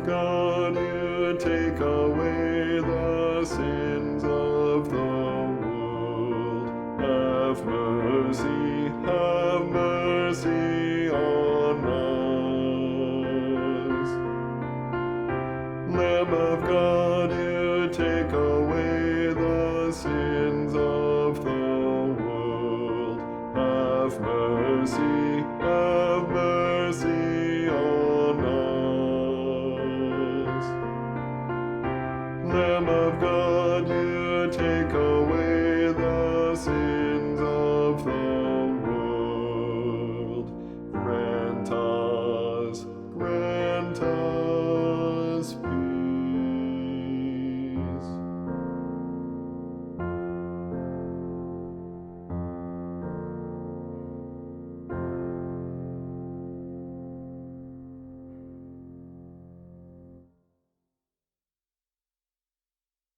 God, you take away the sins of the world. Have mercy on us. Lamb of God, you take away the sins of the world. Have mercy